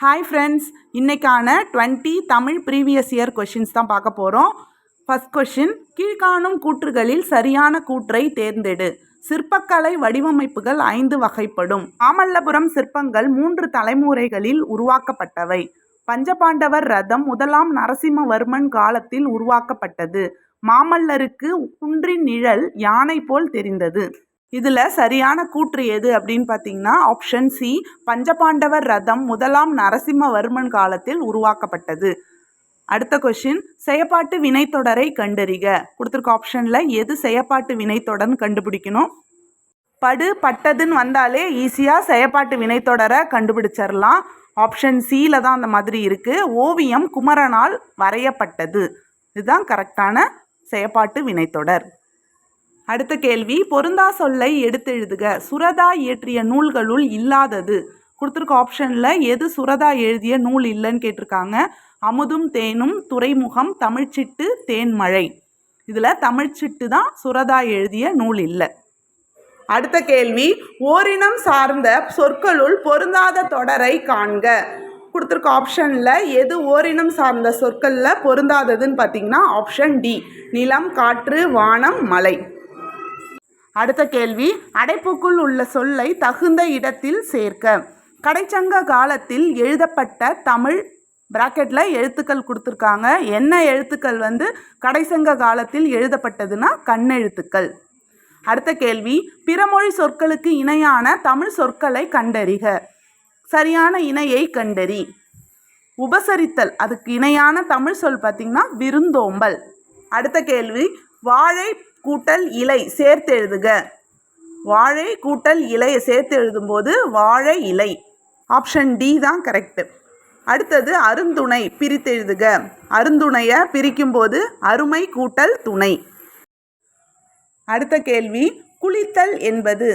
Hi friends, இன்றைக்கான 20 Tamil previous year questions தான் பார்க்க போகிறோம். ஃபஸ்ட் கொஷின், கீழ்காணும் கூற்றுகளில் சரியான கூற்றை தேர்ந்தெடு. சிற்பக்கலை வடிவமைப்புகள் 5 வகைப்படும். மாமல்லபுரம் சிற்பங்கள் 3 தலைமுறைகளில் உருவாக்கப்பட்டவை. பஞ்சபாண்டவர் ரதம் 1ஆம் நரசிம்மவர்மன் காலத்தில் உருவாக்கப்பட்டது. மாமல்லருக்கு குன்றின் நிழல் யானை போல் தெரிந்தது. இதில் சரியான கூற்று எது அப்படின்னு பார்த்தீங்கன்னா ஆப்ஷன் சி, பஞ்சபாண்டவர் ரதம் 1ஆம் நரசிம்மவர்மன் காலத்தில் உருவாக்கப்பட்டது. அடுத்த கொஷின், செயப்பாட்டு வினைத்தொடரை கண்டறிக. கொடுத்துருக்க ஆப்ஷனில் எது செயப்பாட்டு வினைத்தொடர்னு கண்டுபிடிக்கணும். பட்டதுன்னு வந்தாலே ஈஸியாக செயப்பாட்டு வினைத்தொடரை கண்டுபிடிச்சிடலாம். ஆப்ஷன் சியில் தான் அந்த மாதிரி இருக்குது. ஓவியம் குமரனால் வரையப்பட்டது. இதுதான் கரெக்டான செயப்பாட்டு வினைத்தொடர். அடுத்த கேள்வி, பொருந்தா சொல்லை எடுத்தெழுதுக. சுரதா இயற்றிய நூல்களுள் இல்லாதது. கொடுத்துருக்க ஆப்ஷனில் எது சுரதா எழுதிய நூல் இல்லைன்னு கேட்டிருக்காங்க. அமுதும் தேனும், துறைமுகம், தமிழ்ச்சிட்டு, தேன்மழை. இதில் தமிழ்ச்சிட்டு தான் சுரதா எழுதிய நூல் இல்லை. அடுத்த கேள்வி, ஓரினம் சார்ந்த சொற்களுள் பொருந்தாத தொடரை காண்க. கொடுத்துருக்க ஆப்ஷனில் எது ஓரினம் சார்ந்த சொற்களில் பொருந்தாததுன்னு பார்த்தீங்கன்னா ஆப்ஷன் டி, நிலம், காற்று, வானம், மலை. அடுத்த கேள்வி, அடைப்புக்குள் உள்ள சொல்லை தகுந்த இடத்தில் சேர்க்க. கடைச்சங்க காலத்தில் எழுதப்பட்ட தமிழ் பிராக்கெட்டில் எழுத்துக்கள் கொடுத்துருக்காங்க. என்ன எழுத்துக்கள் கடைச்சங்க காலத்தில் எழுதப்பட்டதுன்னா கண்ணெழுத்துக்கள். அடுத்த கேள்வி, பிறமொழி சொற்களுக்கு இணையான தமிழ் சொற்களை கண்டறிக. சரியான இணையை கண்டறி. உபசரித்தல், அதுக்கு இணையான தமிழ் சொல் பார்த்திங்கன்னா விருந்தோம்பல். அடுத்த கேள்வி, வாழை கூட்டல் இலை சேர்த்து எழுதுக. வாழை கூட்டல் இலையை சேர்த்து எழுதும்போது வாழை இலை. ஆப்ஷன் டி தான் கரெக்டு. அடுத்தது, அருந்துணை பிரித்து எழுதுக. அருந்துணையை பிரிக்கும்போது அருமை கூட்டல் துணை. அடுத்த கேள்வி, குளித்தல் என்பது.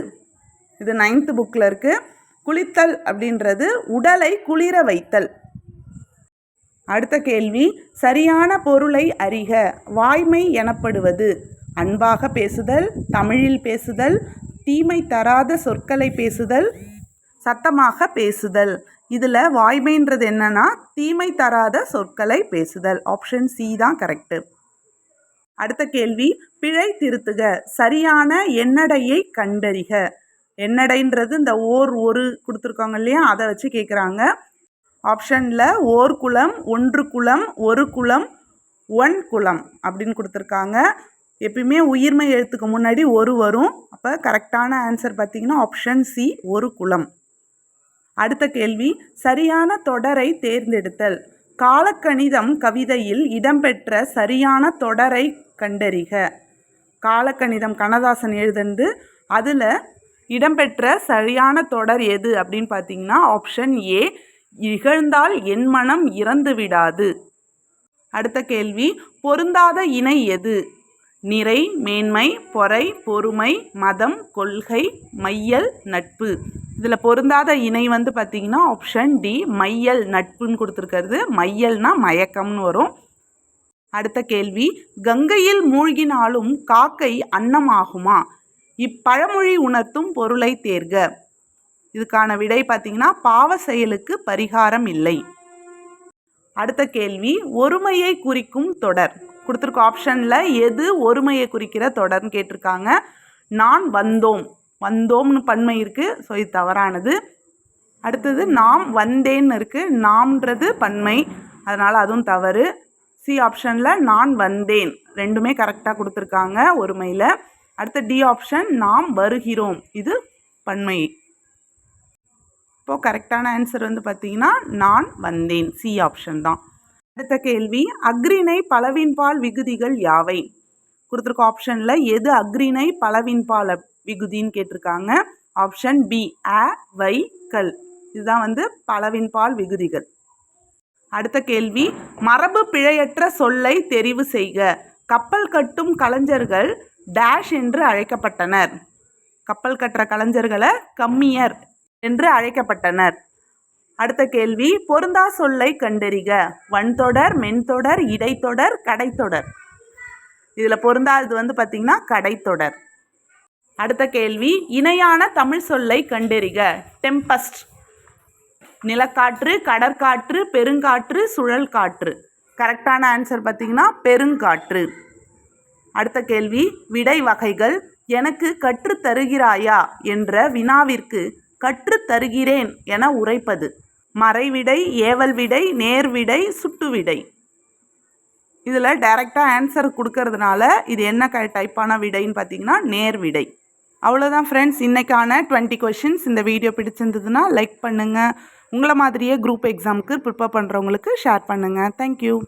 இது 9th புக்கில் இருக்குது. குளித்தல் அப்படின்றது உடலை குளிர வைத்தல். அடுத்த கேள்வி, சரியான பொருளை அறிக. வாய்மை எனப்படுவது அன்பாக பேசுதல், தமிழில் பேசுதல், தீமை தராத சொற்களை பேசுதல், சத்தமாக பேசுதல். இதில் வாய்மைன்றது என்னன்னா தீமை தராத சொற்களை பேசுதல். ஆப்ஷன் சி தான் கரெக்டு. அடுத்த கேள்வி, பிழை திருத்துக. சரியான எண்ணடையை கண்டறிக. எண்ணடைன்றது இந்த ஒரு கொடுத்துருக்காங்க இல்லையா, அதை வச்சு கேட்குறாங்க. ஆப்ஷனில் ஓர் குலம், ஒன்று குலம், ஒரு குலம், ஒன் குலம் அப்படின்னு கொடுத்துருக்காங்க. எப்பயுமே உயிர்மை எழுத்துக்கு முன்னாடி ஒரு வரும். அப்போ கரெக்டான ஆன்சர் பார்த்திங்கன்னா ஆப்ஷன் சி, ஒரு குலம். அடுத்த கேள்வி, சரியான தொடரை தேர்ந்தெடுத்தல். காலக்கணிதம் கவிதையில் இடம்பெற்ற சரியான தொடரை கண்டறிக. காலக்கணிதம் கண்ணதாசன் எழுதுந்து அதில் இடம்பெற்ற சரியான தொடர் எது அப்படின்னு பார்த்தீங்கன்னா ஆப்ஷன் ஏ, இகழ்ந்தால் என் மனம் இறந்து விடாது. அடுத்த கேள்வி, பொருந்தாத இணை எது. நிறை, மேன்மை, பொறை, பொறுமை, மதம், கொள்கை, மையல், நட்பு. இதில் பொருந்தாத இணை பார்த்திங்கன்னா ஆப்ஷன் டி, மையல், நட்புன்னு கொடுத்துருக்கிறது. மையல்னா மயக்கம்னு வரும். அடுத்த கேள்வி, கங்கையில் மூழ்கினாலும் காக்கை அன்னமாகுமா. இப்பழமொழி உணர்த்தும் பொருளை தேர்க. இதுக்கான விடை பார்த்திங்கன்னா பாவ செயலுக்கு பரிகாரம் இல்லை. அடுத்த கேள்வி, ஒருமையை குறிக்கும் தொடர். கொடுத்துருக்க ஆப்ஷனில் எது ஒருமையை குறிக்கிற தொடர்னு கேட்டிருக்காங்க. நான் வந்தோம், வந்தோம்னு பன்மை இருக்குது, ஸோ இது தவறானது. அடுத்தது, நாம் வந்தேன்னு இருக்குது, நாம்ன்றது பன்மை, அதனால் அதுவும் தவறு. சி ஆப்ஷனில் நான் வந்தேன், ரெண்டுமே கரெக்டாக கொடுத்துருக்காங்க ஒருமையில். அடுத்த டி ஆப்ஷன் நாம் வருகிறோம், இது பன்மை. இப்போது கரெக்டான ஆன்சர் பார்த்திங்கன்னா நான் வந்தேன், சி ஆப்ஷன் தான். அடுத்த கேள்வி, அக்ரிணை பலவின்பால் விகுதிகள் யாவை. கொடுத்துருக்க ஆப்ஷனில் எது அக்ரிணை பலவின்பால் விகுதின்னு கேட்டிருக்காங்க. ஆப்ஷன் பி, அ, வை, கல். இதுதான் பலவின்பால் விகுதிகள். அடுத்த கேள்வி, மரபு பிழையற்ற சொல்லை தெரிவு செய்க. கப்பல் கட்டும் கலைஞர்கள் டேஷ் என்று அழைக்கப்பட்டனர். கப்பல் கட்டுற கலைஞர்களை கம்மியர் என்று அழைக்கப்பட்டனர். அடுத்த கேள்வி, பொருந்தா சொல்லை கண்டறிக. வன்தொடர், மென்தொடர், இடைத்தொடர், கடைத்தொடர். இதில் பொருந்தாதது பார்த்திங்கன்னா கடைத்தொடர். அடுத்த கேள்வி, இணையான தமிழ் சொல்லை கண்டறிக. டெம்பஸ்ட். நிலக்காற்று, கடற்காற்று, பெருங்காற்று, சுழல் காற்று. கரெக்டான ஆன்சர் பார்த்தீங்கன்னா பெருங்காற்று. அடுத்த கேள்வி, விடை வகைகள். எனக்கு கற்றுத் தருகிறாயா என்ற வினாவிற்கு கற்றுத் தருகிறேன் என உரைப்பது. மறைவிடை, ஏவல் விடை, நேர்விடை, சுட்டுவிடை. இதில் டைரெக்டாக ஆன்சர் கொடுக்கறதுனால இது என்ன டைப்பான விடைன்னு பார்த்தீங்கன்னா நேர்விடை. அவ்வளோதான் ஃப்ரெண்ட்ஸ், இன்றைக்கான 20 கொஷின்ஸ். இந்த வீடியோ பிடிச்சிருந்ததுன்னா லைக் பண்ணுங்கள். உங்களை மாதிரியே குரூப் எக்ஸாமுக்கு ப்ரிப்பேர் பண்ணுறவங்களுக்கு ஷேர் பண்ணுங்கள். தேங்க்யூ.